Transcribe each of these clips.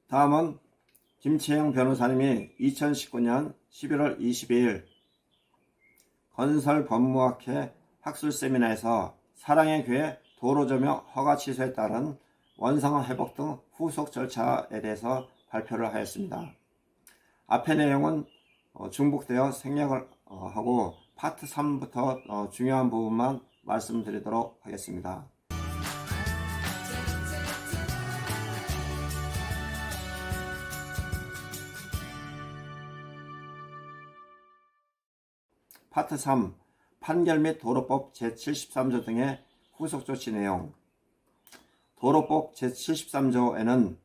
다음은 김채영 변호사님이 2019년 11월 22일 건설법무학회 학술 세미나에서 사랑의 교회 도로 조명 허가 취소에 따른 원상 회복 등 후속 절차에 대해서 발표를 하였습니다. 앞의 내용은 중복되어 생략을 하고 파트 3부터 중요한 부분만 말씀드리도록 하겠습니다. 파트 3. 판결 및 도로법 제73조 등의 후속 조치 내용. 도로법 제73조에는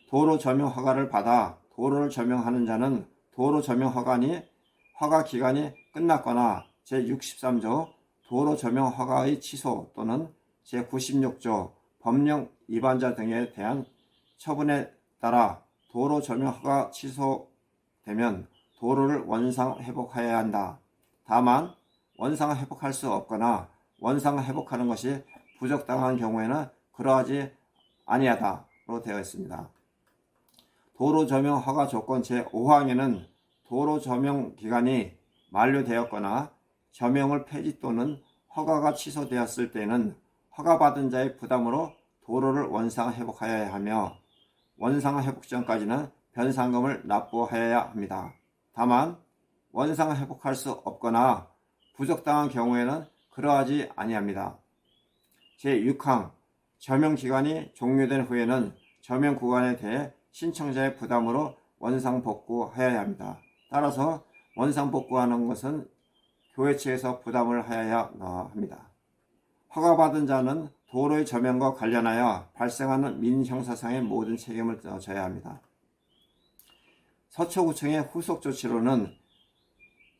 도로 조명 허가를 받아 도로를 조명하는 자는 도로 조명 허가 기간이 끝났거나 제63조 도로 조명 허가의 취소 또는 제96조 법령 위반자 등에 대한 처분에 따라 도로 조명 허가 취소되면 도로를 원상 회복해야 한다. 다만 원상 회복할 수 없거나 원상 회복하는 것이 부적당한 경우에는 그러하지 아니하다로 되어 있습니다. 도로 조명 허가 조건 제5항에는 도로 조명 기간이 만료되었거나 조명을 폐지 또는 허가가 취소되었을 때는 허가받은 자의 부담으로 도로를 원상 회복하여야 하며 원상 회복 전까지는 변상금을 납부하여야 합니다. 다만 원상 회복할 수 없거나 부적당한 경우에는 그러하지 아니합니다. 제6항 조명 기간이 종료된 후에는 조명 구간에 대해 신청자의 부담으로 원상 복구하여야 합니다. 따라서 원상 복구하는 것은 교회 측에서 부담을 하여야 합니다. 허가받은 자는 도로의 조명과 관련하여 발생하는 민형사상의 모든 책임을 져야 합니다. 서초구청의 후속 조치로는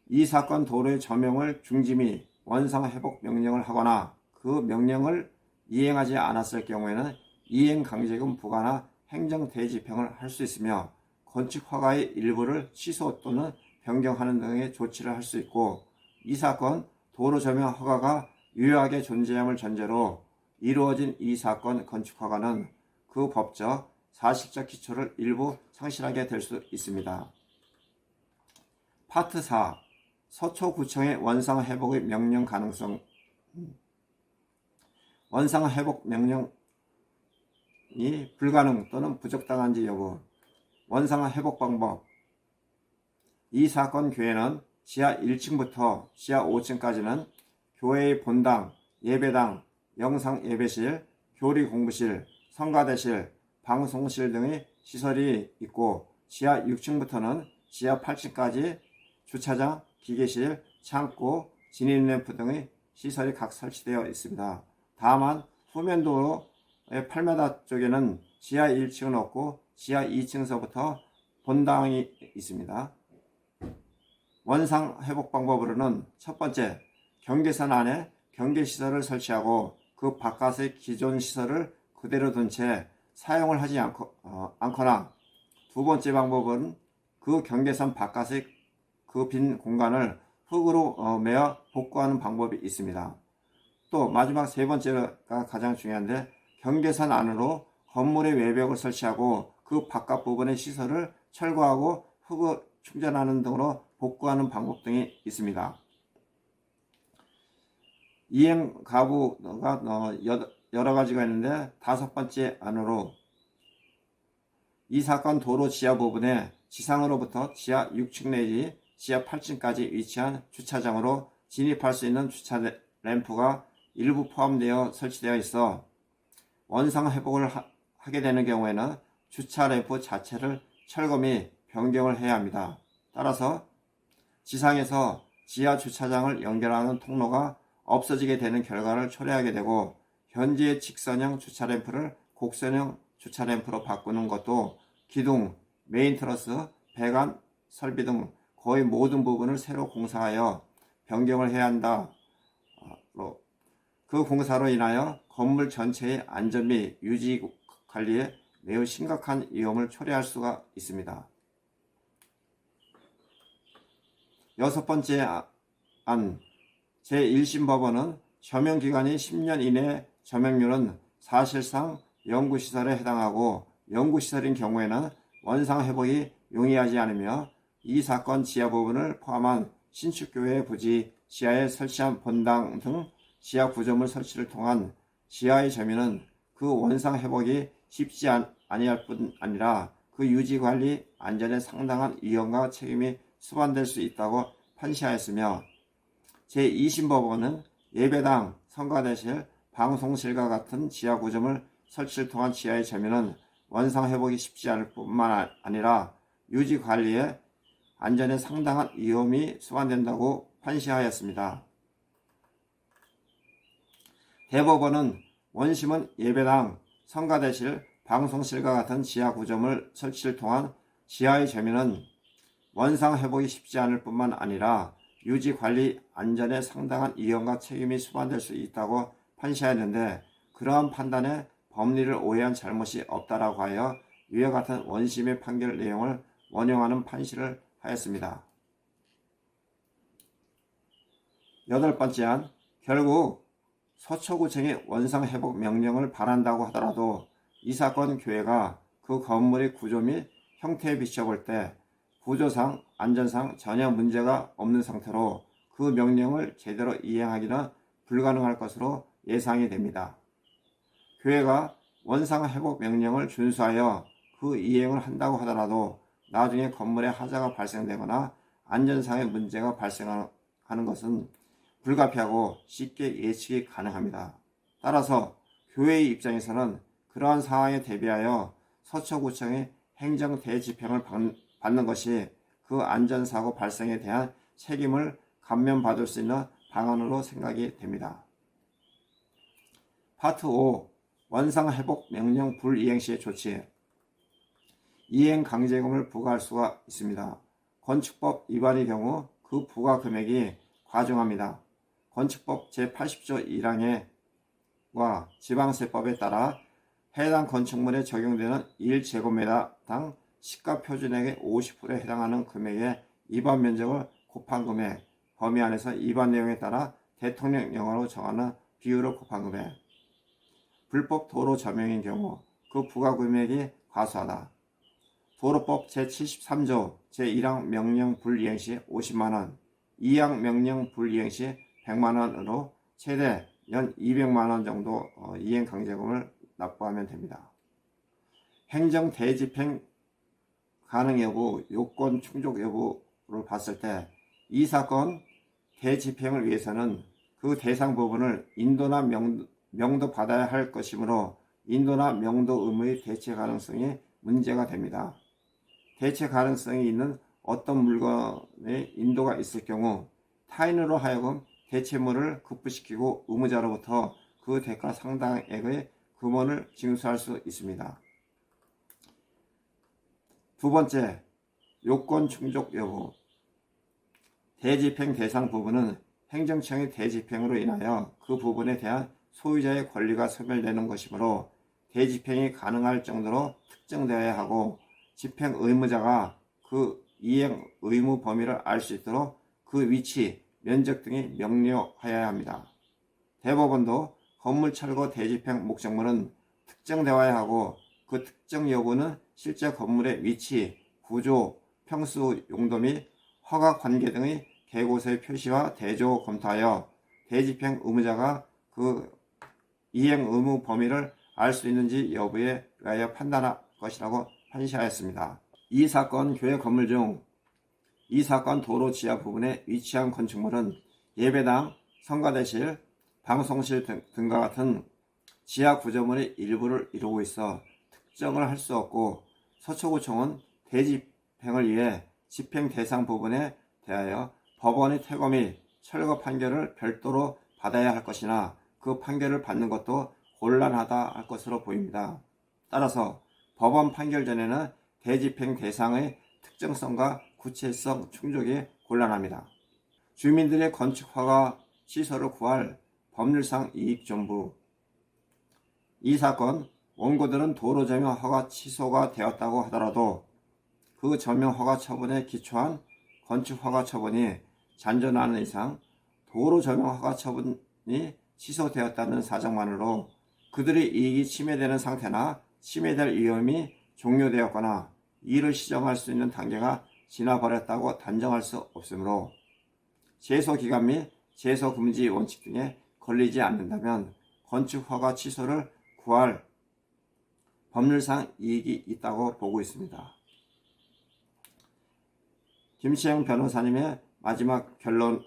이 사건 도로의 조명을 중지 및 원상 회복 명령을 하거나 그 명령을 이행하지 않았을 경우에는 이행 강제금 부과나 행정 대집행을 할 수 있으며 건축 허가의 일부를 취소 또는 변경하는 등의 조치를 할 수 있고, 이 사건 도로 조명 허가가 유효하게 존재함을 전제로 이루어진 이 사건 건축 허가는 그 법적 사실적 기초를 일부 상실하게 될 수 있습니다. 파트 4. 서초구청의 원상 회복의 명령 가능성. 원상 회복 명령이 불가능 또는 부적당한지 여부. 원상 회복 방법. 이 사건 교회는 지하 1층부터 지하 5층까지는 교회의 본당, 예배당, 영상 예배실, 교리 공부실, 성가대실, 방송실 등의 시설이 있고, 지하 6층부터는 지하 8층까지 주차장, 기계실, 창고, 진입램프 등의 시설이 각 설치되어 있습니다. 다만 후면도로의 8m 쪽에는 지하 1층은 없고 지하 2층서부터 본당이 있습니다. 원상 회복 방법으로는 첫 번째, 경계선 안에 경계시설을 설치하고 그 바깥의 기존 시설을 그대로 둔 채 사용을 하지 않거나, 두 번째 방법은 그 경계선 바깥의 그 빈 공간을 흙으로 메어 복구하는 방법이 있습니다. 또 마지막 세 번째가 가장 중요한데, 경계선 안으로 건물의 외벽을 설치하고 그 바깥 부분의 시설을 철거하고 흙을 충전하는 등으로 복구하는 방법 등이 있습니다. 이행 가부가 여러 가지가 있는데, 다섯 번째 안으로 이 사건 도로 지하 부분에 지상으로부터 지하 6층 내지 지하 8층까지 위치한 주차장으로 진입할 수 있는 주차 램프가 일부 포함되어 설치되어 있어 원상 회복을 하게 되는 경우에는 주차 램프 자체를 철거 및 변경을 해야 합니다. 따라서 지상에서 지하 주차장을 연결하는 통로가 없어지게 되는 결과를 초래하게 되고, 현재의 직선형 주차 램프를 곡선형 주차 램프로 바꾸는 것도 기둥, 메인 트러스, 배관, 설비 등 거의 모든 부분을 새로 공사하여 변경을 해야 한다. 그 공사로 인하여 건물 전체의 안전 및 유지 관리에 매우 심각한 위험을 초래할 수가 있습니다. 여섯 번째 안, 제1심 법원은 조명기간이 10년 이내 조명료는 사실상 연구시설에 해당하고 연구시설인 경우에는 원상회복이 용이하지 않으며 이 사건 지하 부분을 포함한 신축교회 부지 지하에 설치한 본당 등 지하 구조물 설치를 통한 지하의 점유는 그 원상회복이 쉽지 아니할 뿐 아니라 그 유지관리 안전에 상당한 위험과 책임이 수반될 수 있다고 판시하였으며 제2심법원은 예배당, 성가대실, 방송실과 같은 지하 구조물 설치를 통한 지하의 점유는 원상회복이 쉽지 않을 뿐만 아니라 유지관리에 안전에 상당한 위험이 수반된다고 판시하였습니다. 대법원은 원심은 예배당, 성가대실, 방송실과 같은 지하 구조물 설치를 통한 지하의 점유는 원상회복이 쉽지 않을 뿐만 아니라 유지관리 안전에 상당한 위험과 책임이 수반될 수 있다고 판시하였는데 그러한 판단에 법리를 오해한 잘못이 없다라고 하여 위와 같은 원심의 판결 내용을 원용하는 판시를 하였습니다. 8번째 안, 결국 서초구청이 원상회복 명령을 바란다고 하더라도 이 사건 교회가 그 건물의 구조 및 형태에 비춰볼 때 구조상, 안전상 전혀 문제가 없는 상태로 그 명령을 제대로 이행하기는 불가능할 것으로 예상이 됩니다. 교회가 원상회복 명령을 준수하여 그 이행을 한다고 하더라도 나중에 건물에 하자가 발생되거나 안전상의 문제가 발생하는 것은 불가피하고 쉽게 예측이 가능합니다. 따라서 교회의 입장에서는 그러한 상황에 대비하여 서초구청이 행정 대집행을 받는 것이 그 안전사고 발생에 대한 책임을 감면받을 수 있는 방안으로 생각이 됩니다. 파트 5. 원상회복 명령 불이행 시의 조치. 이행 강제금을 부과할 수가 있습니다. 건축법 위반의 경우 그 부과 금액이 과중합니다. 건축법 제80조 1항과 지방세법에 따라 해당 건축물에 적용되는 1제곱미터당 시가 표준액의 50%에 해당하는 금액의 위반 면적을 곱한 금액, 범위 안에서 위반 내용에 따라 대통령령으로 정하는 비율을 곱한 금액. 불법 도로 점용인 경우 그 부과 금액이 과수하다. 도로법 제73조 제1항 명령 불이행 시 50만원, 2항 명령 불이행 시 100만원으로 최대 연 200만원 정도 이행 강제금을 납부하면 됩니다. 행정 대집행 가능 여부, 요건 충족 여부를 봤을 때 이 사건 대집행을 위해서는 그 대상 부분을 인도나 명도 받아야 할 것이므로 인도나 명도 의무의 대체 가능성이 문제가 됩니다. 대체 가능성이 있는 어떤 물건의 인도가 있을 경우 타인으로 하여금 대체물을 급부시키고 의무자로부터 그 대가 상당액의 금원을 징수할 수 있습니다. 두 번째, 요건 충족 여부. 대집행 대상 부분은 행정청의 대집행으로 인하여 그 부분에 대한 소유자의 권리가 소멸되는 것이므로 대집행이 가능할 정도로 특정되어야 하고 집행 의무자가 그 이행 의무 범위를 알 수 있도록 그 위치, 면적 등이 명료하여야 합니다. 대법원도 건물 철거 대집행 목적물은 특정되어야 하고 그 특정 여부는 실제 건물의 위치, 구조, 평수 용도 및 허가 관계 등의 계고서의 표시와 대조 검토하여 대집행 의무자가 그 이행 의무 범위를 알 수 있는지 여부에 의하여 판단할 것이라고 판시하였습니다. 이 사건 교회 건물 중 이 사건 도로 지하 부분에 위치한 건축물은 예배당, 성가대실, 방송실 등과 같은 지하 구조물의 일부를 이루고 있어 특정을 할 수 없고 서초구청은 대집행을 위해 집행 대상 부분에 대하여 법원의 퇴거 및 철거 판결을 별도로 받아야 할 것이나 그 판결을 받는 것도 곤란하다 할 것으로 보입니다. 따라서 법원 판결 전에는 대집행 대상의 특정성과 구체성 충족이 곤란합니다. 주민들의 건축허가 취소를 구할 법률상 이익존부. 이 사건 원고들은 도로 점용 허가 취소가 되었다고 하더라도 그 점용 허가 처분에 기초한 건축 허가 처분이 잔존하는 이상 도로 점용 허가 처분이 취소되었다는 사정만으로 그들의 이익이 침해되는 상태나 침해될 위험이 종료되었거나 이를 시정할 수 있는 단계가 지나버렸다고 단정할 수 없으므로 제소기간 및 제소금지 원칙 등에 걸리지 않는다면 건축허가 취소를 구할 법률상 이익이 있다고 보고 있습니다. 김치영 변호사님의 마지막 결론은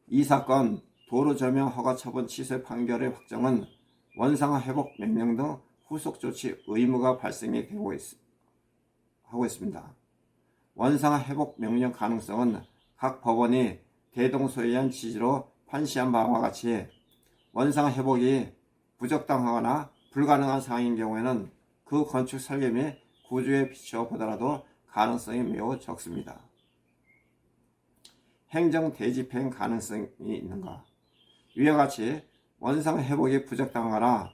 이 사건 도로조명 허가처분 취소 판결의 확정은 원상화 회복 명령 등 후속 조치 의무가 발생이 하고 있습니다. 원상화 회복 명령 가능성은 각 법원이 대동소이한 취지로 판시한 바와 같이 원상화 회복이 부적당하거나 불가능한 상황인 경우에는 그 건축 설계 및 구조에 비추어 보더라도 가능성이 매우 적습니다. 행정 대집행 가능성이 있는가? 위와 같이 원상 회복이 부적당하거나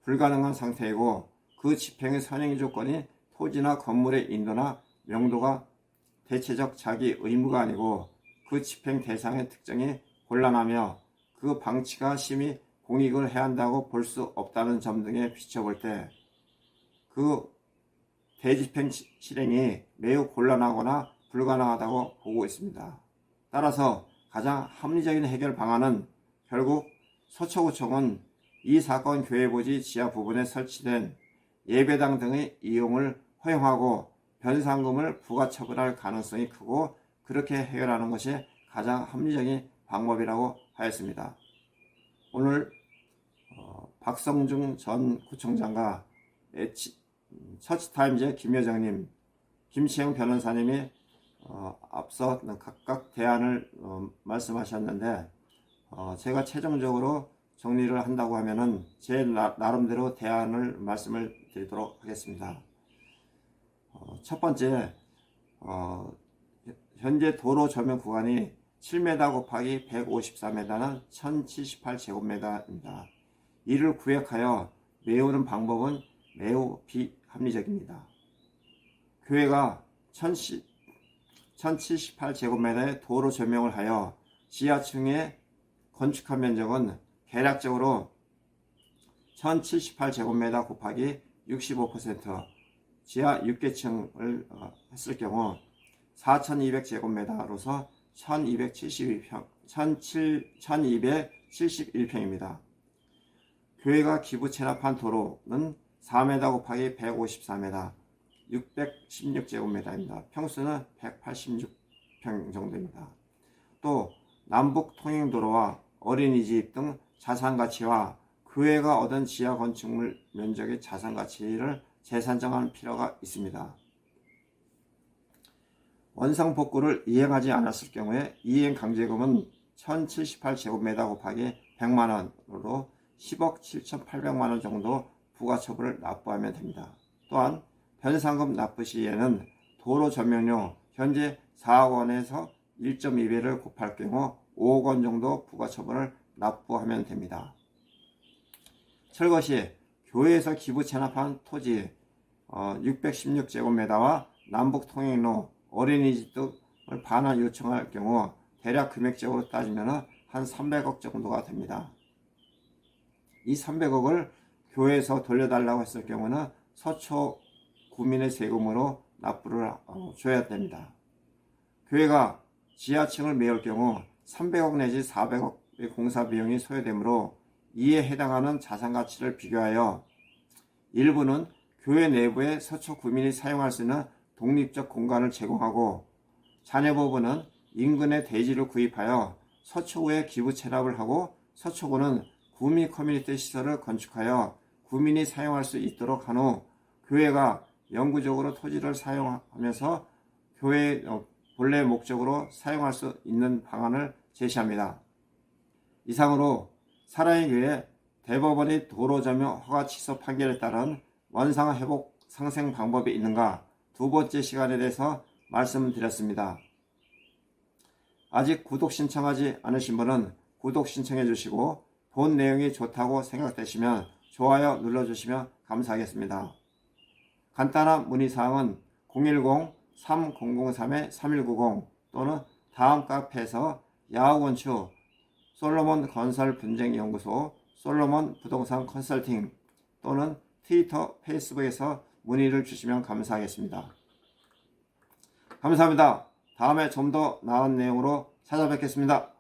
불가능한 상태이고 그 집행의 선행 조건이 토지나 건물의 인도나 명도가 대체적 자기 의무가 아니고 그 집행 대상의 특정이 곤란하며 그 방치가 심히 공익을 해야 한다고 볼 수 없다는 점 등에 비춰볼 때 그 대집행 실행이 매우 곤란하거나 불가능하다고 보고 있습니다. 따라서 가장 합리적인 해결 방안은 결국 서초구청은 이 사건 교회부지 지하 부분에 설치된 예배당 등의 이용을 허용하고 변상금을 부가처분할 가능성이 크고 그렇게 해결하는 것이 가장 합리적인 방법이라고 하였습니다. 오늘 박성중 전 구청장과 처치타임즈의 김여정님, 김치영 변호사님이 앞서 각각 대안을 말씀하셨는데 제가 최종적으로 정리를 한다고 하면은 제 나름대로 대안을 말씀을 드리도록 하겠습니다. 첫 번째, 현재 도로 조명 구간이 7m 곱하기 154m는 1078제곱미터입니다. 이를 구획하여 메우는 방법은 매우 비합리적입니다. 교회가 1078제곱미터의 도로 조명을 하여 지하층에 건축한 면적은 대략적으로 1078제곱미터 곱하기 65% 지하 6개층을 했을 경우 4200제곱미터로서 1271평입니다. 교회가 기부 체납한 도로는 4m 곱하기 154m 616제곱미터입니다. 평수는 186평 정도입니다. 또 남북 통행도로와 어린이집 등 자산가치와 교회가 얻은 지하 건축물 면적의 자산가치를 재산정하는 필요가 있습니다. 원상복구를 이행하지 않았을 경우에 이행강제금은 1078제곱미터 곱하기 100만원으로 10억 7800만원 정도 부가처분을 납부하면 됩니다. 또한 변상금 납부 시에는 도로 전면료 현재 4억원에서 1.2배를 곱할 경우 5억원 정도 부가처분을 납부하면 됩니다. 철거 시 교회에서 기부 체납한 토지 616제곱미터와 남북 통행로, 어린이집 등을 반환 요청할 경우 대략 금액적으로 따지면 한 300억 정도가 됩니다. 이 300억을 교회에서 돌려달라고 했을 경우는 서초 구민의 세금으로 납부를 줘야 됩니다. 교회가 지하층을 메울 경우 300억 내지 400억의 공사 비용이 소요되므로 이에 해당하는 자산가치를 비교하여 일부는 교회 내부에 서초 구민이 사용할 수 있는 독립적 공간을 제공하고 잔여 부분은 인근의 대지를 구입하여 서초구에 기부 체납을 하고 서초구는 구미 커뮤니티 시설을 건축하여 구민이 사용할 수 있도록 한 후 교회가 영구적으로 토지를 사용하면서 교회의 본래 목적으로 사용할 수 있는 방안을 제시합니다. 이상으로 사랑의 교회 대법원의 도로조명 허가 취소 판결에 따른 원상화 회복 상생 방법이 있는가 두 번째 시간에 대해서 말씀드렸습니다. 아직 구독 신청하지 않으신 분은 구독 신청해 주시고 본 내용이 좋다고 생각되시면 좋아요 눌러주시면 감사하겠습니다. 간단한 문의사항은 010-3003-3190 또는 다음 카페에서 야후건축 솔로몬 건설 분쟁연구소 솔로몬 부동산 컨설팅 또는 트위터, 페이스북에서 문의를 주시면 감사하겠습니다. 감사합니다. 다음에 좀 더 나은 내용으로 찾아뵙겠습니다.